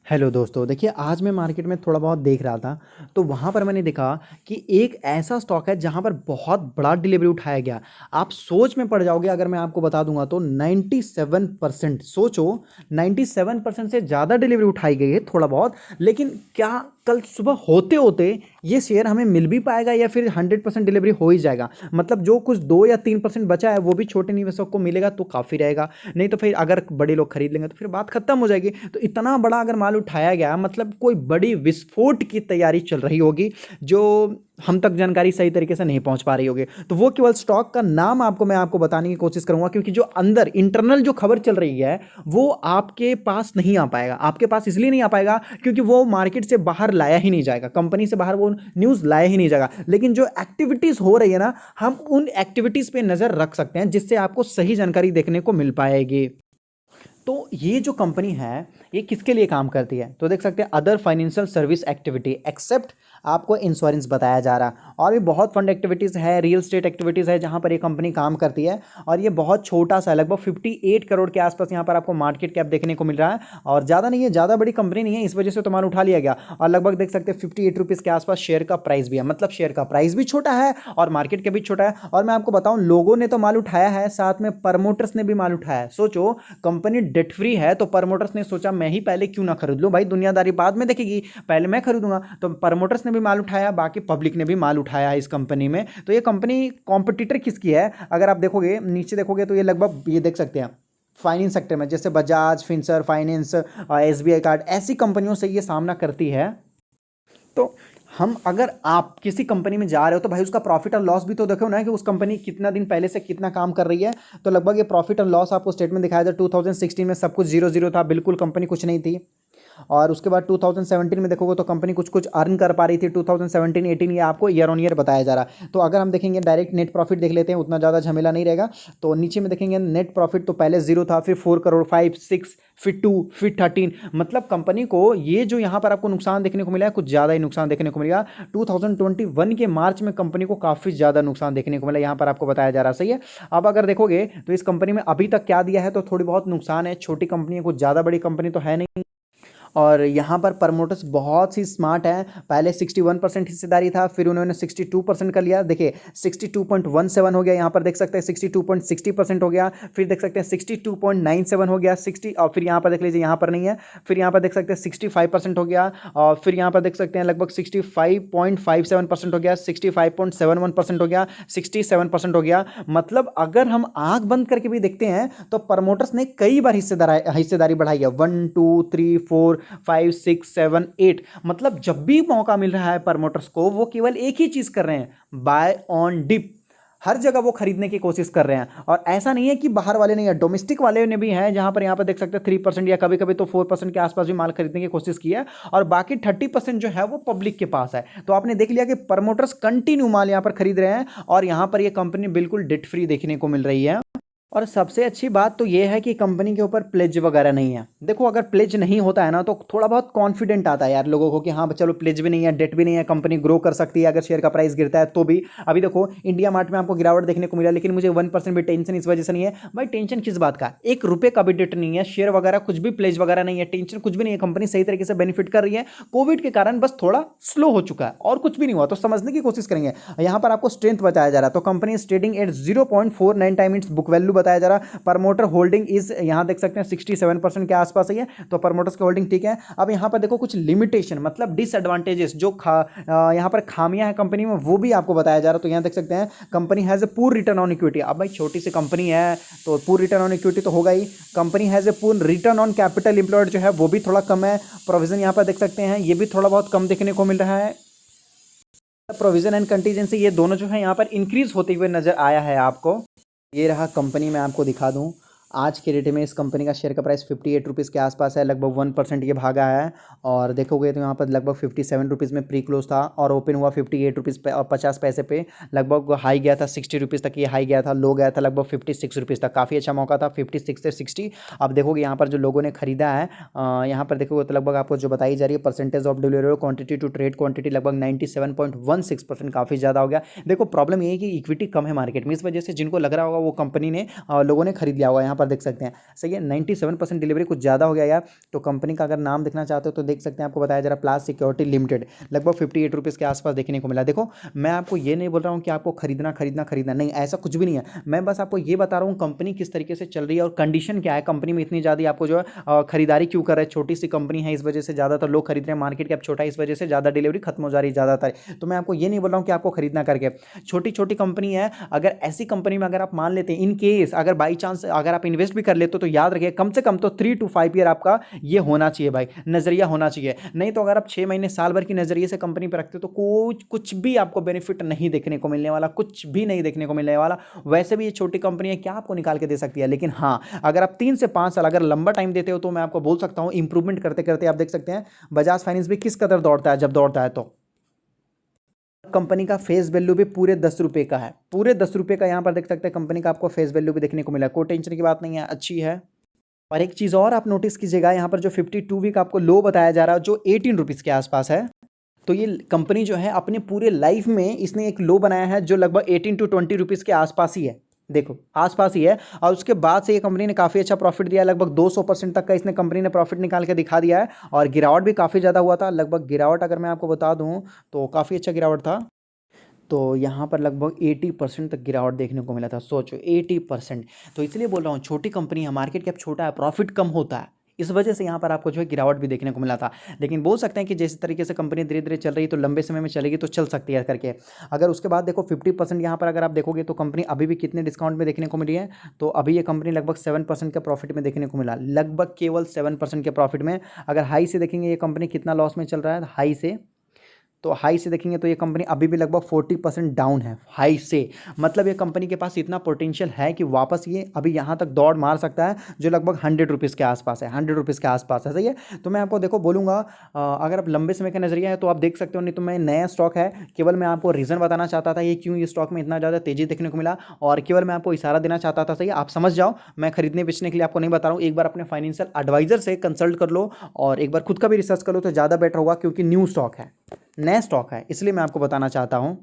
Hello दोस्तों, देखिए आज मैं मार्केट में थोड़ा बहुत देख रहा था, तो वहाँ पर मैंने देखा कि एक ऐसा स्टॉक है जहाँ पर बहुत बड़ा डिलीवरी उठाया गया। आप सोच में पड़ जाओगे अगर मैं आपको बता दूंगा तो 97% सोचो, 97% से ज़्यादा डिलीवरी उठाई गई है थोड़ा बहुत। लेकिन क्या कल सुबह होते होते ये शेयर हमें मिल भी पाएगा या फिर 100% डिलीवरी हो ही जाएगा? मतलब जो कुछ 2 या 3% बचा है वो भी छोटे निवेशक को मिलेगा तो काफ़ी रहेगा, नहीं तो फिर अगर बड़े लोग खरीद लेंगे तो फिर बात खत्म हो जाएगी। तो इतना बड़ा अगर माल उठाया गया, मतलब कोई बड़ी विस्फोट की तैयारी चल रही होगी जो हम तक जानकारी सही तरीके से नहीं पहुंच पा रही होगी। तो वो केवल स्टॉक का नाम मैं आपको बताने की कोशिश करूंगा, क्योंकि जो अंदर इंटरनल जो खबर चल रही है वो आपके पास नहीं आ पाएगा। आपके पास इसलिए नहीं आ पाएगा क्योंकि वो मार्केट से बाहर लाया ही नहीं जाएगा, कंपनी से बाहर वो न्यूज़ लाया ही नहीं जाएगा। लेकिन जो एक्टिविटीज़ हो रही है ना, हम उन एक्टिविटीज़ पे नज़र रख सकते हैं जिससे आपको सही जानकारी देखने को मिल पाएगी। तो ये जो कंपनी है ये किसके लिए काम करती है? तो देख सकते हैं other financial service activity except आपको इंश्योरेंस बताया जा रहा है। और भी बहुत फंड एक्टिविटीज़ है, रियल स्टेट एक्टिविटीज़ है जहाँ पर ये कंपनी काम करती है। और ये बहुत छोटा सा, लगभग 58 करोड़ के आसपास यहाँ पर आपको मार्केट कैप देखने को मिल रहा है। और ज़्यादा नहीं है, ज़्यादा बड़ी कंपनी नहीं है, इस वजह से तो माल उठा लिया गया। और लगभग देख सकते हैं 58 रुपीज़ के आसपास शेयर का प्राइस भी है, मतलब शेयर का प्राइस भी छोटा है और मार्केट का भी छोटा है। और मैं आपको बताऊं, लोगों ने तो माल उठाया है, साथ में प्रमोटर्स ने भी माल उठाया है। सोचो, कंपनी डेट फ्री है तो प्रमोटर्स ने सोचा मैं ही पहले क्यों ना खरीद लूं, भाई दुनियादारी बाद में देखेगी, पहले मैं खरीदूंगा। तो प्रमोटर्स ने भी माल उठाया, बाकी पब्लिक ने भी माल उठाया है इस कंपनी में। तो ये कंपनी कॉम्पिटिटर किसकी है? अगर आप देखोगे, नीचे देखोगे तो ये लगभग, ये देख सकते हैं फाइनेंस सेक्टर में, जैसे बजाज फिंसर फाइनेंस, एसबीआई कार्ड, ऐसी कंपनियों से ये सामना करती है। तो हम, अगर आप किसी कंपनी में जा रहे हो तो भाई उसका प्रॉफिट और लॉस भी तो देखो ना, कि उस कंपनी कितना दिन पहले से कितना काम कर रही है। तो लगभग ये प्रॉफिट और लॉस आपको स्टेटमेंट दिखाया था। 2016 में सब कुछ जीरो जीरो था, बिल्कुल कंपनी कुछ नहीं थी। और उसके बाद 2017 में देखोगे तो कंपनी कुछ कुछ अर्न कर पा रही थी। 2017-18 ये आपको ईयर ऑन ईयर बताया जा रहा है। तो अगर हम देखेंगे डायरेक्ट नेट प्रॉफिट देख लेते हैं, उतना ज़्यादा झमेला नहीं रहेगा। तो नीचे में देखेंगे नेट प्रॉफिट तो पहले जीरो था, फिर 4 करोड़, 5, 6, फिर 2, फिर 13। मतलब कंपनी को ये जो यहाँ पर आपको नुकसान देखने को मिला है, कुछ ज़्यादा ही नुकसान देखने को मिलेगा। 2021 के मार्च में कंपनी को काफ़ी ज़्यादा नुकसान देखने को मिला, यहाँ पर आपको बताया जा रहा है। सही है। अब अगर देखोगे तो इस कंपनी में अभी तक क्या दिया है, तो थोड़ी बहुत नुकसान है, छोटी कंपनी है, कुछ ज़्यादा बड़ी कंपनी तो है नहीं। और यहाँ पर प्रमोटर्स बहुत ही स्मार्ट हैं। पहले 61% हिस्सेदारी था, फिर उन्होंने 62% कर लिया। देखिए 62.17 हो गया, यहाँ पर देख सकते हैं 62.60% हो गया, फिर देख सकते हैं 62.97 हो गया, 60, और फिर यहाँ पर देख लीजिए, यहाँ पर नहीं है, फिर यहाँ पर देख सकते हैं 65% हो गया, और फिर यहाँ पर देख सकते हैं लगभग 65.57% हो गया, 65.71% हो गया, 67% हो गया। मतलब अगर हम आंख बंद करके भी देखते हैं तो प्रमोटर्स ने कई बार हिस्सेदारी बढ़ाई है, 1, 2, 3, 4, 5, 6, 7, 8। मतलब जब भी मौका मिल रहा है प्रमोटर्स को, वो केवल एक ही चीज कर रहे हैं, बाय ऑन डिप। हर जगह वो खरीदने की कोशिश कर रहे हैं। और ऐसा नहीं है कि बाहर वाले नहीं है, डोमेस्टिक वाले ने भी हैं, जहां पर यहाँ पर देख सकते हैं 3% या कभी कभी तो 4% के आसपास भी माल खरीदने की कोशिश की है। और बाकी 30% जो है वो पब्लिक के पास है। तो आपने देख लिया कि प्रमोटर्स कंटिन्यू माल यहाँ पर खरीद रहे हैं, और यहाँ पर ये कंपनी बिल्कुल डेट फ्री देखने को मिल रही है। और सबसे अच्छी बात तो ये है कि कंपनी के ऊपर प्लेज वगैरह नहीं है। देखो, अगर प्लेज नहीं होता है ना तो थोड़ा बहुत कॉन्फिडेंट आता है यार लोगों को कि हाँ चलो, प्लेज भी नहीं है, डेट भी नहीं है, कंपनी ग्रो कर सकती है अगर शेयर का प्राइस गिरता है तो भी। अभी देखो इंडिया मार्ट में आपको गिरावट देखने को मिला, लेकिन मुझे 1% भी टेंशन इस वजह से नहीं है। भाई टेंशन किस बात का, ₹1 का भी डेट नहीं है, शेयर वगैरह कुछ भी, प्लेज वगैरह नहीं है, टेंशन कुछ भी नहीं है। कंपनी सही तरीके से बेनिफिट कर रही है। कोविड के कारण बस थोड़ा स्लो हो चुका है और कुछ भी नहीं हुआ, तो समझने की कोशिश करेंगे। यहाँ पर आपको स्ट्रेंथ बताया जा रहा है, तो company is trading at 0.49 time it's book value बताया जा रहा है। प्रमोटर होल्डिंग इज, यहाँ देख सकते हैं 67% के आसपास ही है, तो प्रमोटर्स की होल्डिंग ठीक है। अब यहाँ पर देखो कुछ लिमिटेशन, मतलब डिसएडवांटेजेस, जो यहाँ पर खामियां हैं कंपनी में, वो भी आपको बताया जा रहा है। तो यहाँ देख सकते हैं कंपनी हैज ए पूर रिटर्न ऑन इक्विटी। अब भाई छोटी सी कंपनी है तो पूर रिटर्न ऑन इक्विटी तो होगा ही। कंपनी हैज ए पूर रिटर्न ऑन कैपिटल एम्प्लॉयड जो है वो भी थोड़ा कम है। प्रोविजन यहाँ पर देख सकते हैं, ये भी थोड़ा बहुत कम देखने को मिल रहा है। प्रोविजन एंड कंटीजेंसी ये दोनों जो है यहाँ पर इंक्रीज होते हुए नजर आया है आपको। ये रहा कंपनी, मैं आपको दिखा दूं आज के डेट में इस कंपनी का शेयर का प्राइस 58 रुपीज़ के आसपास है, लगभग 1% ये भागा है। और देखोगे तो यहाँ पर लगभग 57 रुपीज़ में प्री क्लोज था और ओपन हुआ 58 रुपीज़ पे और 50 पैसे पे। लगभग हाई गया था 60 रुपीज़ तक, ये हाई गया था, लो गया था लगभग 56 रुपीज़ तक, काफ़ी अच्छा मौका था 56 से 60। अब देखोगे यहाँ पर जो लोगों ने खरीदा है, यहाँ पर देखोगे तो लगभग आपको जो बताई जा रही है percentage of delivery quantity to trade quantity, लगभग 97.16%, काफ़ी ज़्यादा हो गया। देखो प्रॉब्लम ये है कि इक्विटी कम है मार्केट में, इस वजह से जिनको लग रहा होगा वो कंपनी ने लोगों ने खरीद लिया होगा। यहाँ पर देख सकते हैं। सही है, 97% डिलीवरी, कुछ ज़्यादा हो गया यार। तो कंपनी का अगर नाम देखना चाहते हो तो देख सकते हैं, आपको बताया जरा, प्लास सिक्योरिटी लिमिटेड, लगभग 58 रुपीज़ के आसपास देखने को मिला। देखो मैं आपको ये नहीं बोल रहा हूँ कि आपको खरीदना खरीदना खरीदना, नहीं, ऐसा कुछ भी नहीं है। मैं बस आपको ये बता रहा हूँ कंपनी किस तरीके से चल रही है और कंडीशन क्या है, कंपनी में इतनी ज़्यादा आपको जो है खरीदारी क्यों कर रहे हैं। छोटी सी कंपनी है, इस वजह से ज़्यादातर लोग खरीद रहे हैं, मार्केट कैप छोटा है, इस वजह से ज़्यादा डिलीवरी खत्म हो जा रही है ज़्यादातर। तो मैं आपको ये नहीं बोल रहा हूँ कि आपको खरीदना करके, छोटी छोटी कंपनी है, अगर ऐसी कंपनी में अगर आप मान लेते हैं, इन केस अगर बाई चांस अगर आप इन्वेस्ट भी कर लेते हो, तो याद रखिए कम से कम तो 3 to 5 ईयर आपका ये होना चाहिए भाई, नजरिया होना चाहिए। नहीं तो अगर आप 6 महीने साल भर की नजरिए से कंपनी पर रखते हो तो कुछ भी आपको बेनिफिट नहीं देखने को मिलने वाला, कुछ भी नहीं देखने को मिलने वाला। वैसे भी ये छोटी कंपनी है, क्या आपको निकाल के दे सकती है। लेकिन हाँ, अगर आप 3 से 5 साल अगर लंबा टाइम देते हो तो मैं आपको बोल सकता हूं इंप्रूवमेंट करते करते आप देख सकते हैं बजाज फाइनेंस भी किस कदर दौड़ता है। जब दौड़ता है तो कंपनी का फेस वैल्यू भी पूरे 10 रुपए का है, पूरे 10 रुपए का यहां पर देख सकते हैं कंपनी का आपको फेस वैल्यू भी देखने को मिला। कोई टेंशन की बात नहीं है, अच्छी है। और एक चीज़ और आप नोटिस कीजिएगा, यहाँ पर जो 52 वीक आपको लो बताया जा रहा है, जो 18 रुपीज़ के आसपास है, तो ये कंपनी जो है अपने पूरे लाइफ में इसने एक लो बनाया है जो लगभग 18 to 20 रुपीज़ के आसपास ही है। देखो आसपास ही है, और उसके बाद से ये कंपनी ने काफ़ी अच्छा प्रॉफिट दिया है, लगभग 200% तक का इसने कंपनी ने प्रॉफिट निकाल के दिखा दिया है। और गिरावट भी काफ़ी ज़्यादा हुआ था, लगभग गिरावट अगर मैं आपको बता दूँ तो काफ़ी अच्छा गिरावट था। तो यहाँ पर लगभग 80% तक गिरावट देखने को मिला था, सोचो 80%। तो इसलिए बोल रहा हूँ छोटी कंपनी है, मार्केट कैप छोटा है, प्रॉफिट कम होता है, इस वजह से यहाँ पर आपको जो है गिरावट भी देखने को मिला था। लेकिन बोल सकते हैं कि जिस तरीके से कंपनी धीरे धीरे चल रही है तो लंबे समय में चलेगी तो चल सकती है करके। अगर उसके बाद देखो 50% यहाँ पर अगर आप देखोगे तो कंपनी अभी भी कितने डिस्काउंट में देखने को मिली है, तो अभी ये कंपनी लगभग 7% के प्रॉफिट में देखने को मिला, लगभग केवल 7% के प्रॉफिट में। अगर हाई से देखेंगे ये कंपनी कितना लॉस में चल रहा है, हाई से, तो हाई से देखेंगे तो ये कंपनी अभी भी लगभग 40% डाउन है हाई से। मतलब ये कंपनी के पास इतना पोटेंशियल है कि वापस ये अभी यहाँ तक दौड़ मार सकता है, जो लगभग 100 रुपीज़ के आसपास है, 100 रुपीज़ के आसपास है। सही है, तो मैं आपको देखो बोलूँगा अगर आप लंबे समय का नजरिया है तो आप देख सकते हो, नहीं तो मैं नया स्टॉक है, केवल मैं आपको रीज़न बताना चाहता था ये क्यों ये स्टॉक में इतना ज़्यादा तेज़ी देखने को मिला, और केवल मैं आपको इशारा देना चाहता था। सही है, आप समझ जाओ, मैं खरीदने बेचने के लिए आपको नहीं बता रहा हूँ। एक बार अपने फाइनेंशियल एडवाइजर से कंसल्ट कर लो और एक बार खुद का भी रिसर्च कर लो तो ज़्यादा बेटर होगा, क्योंकि न्यू स्टॉक है, नया स्टॉक है, इसलिए मैं आपको बताना चाहता हूं।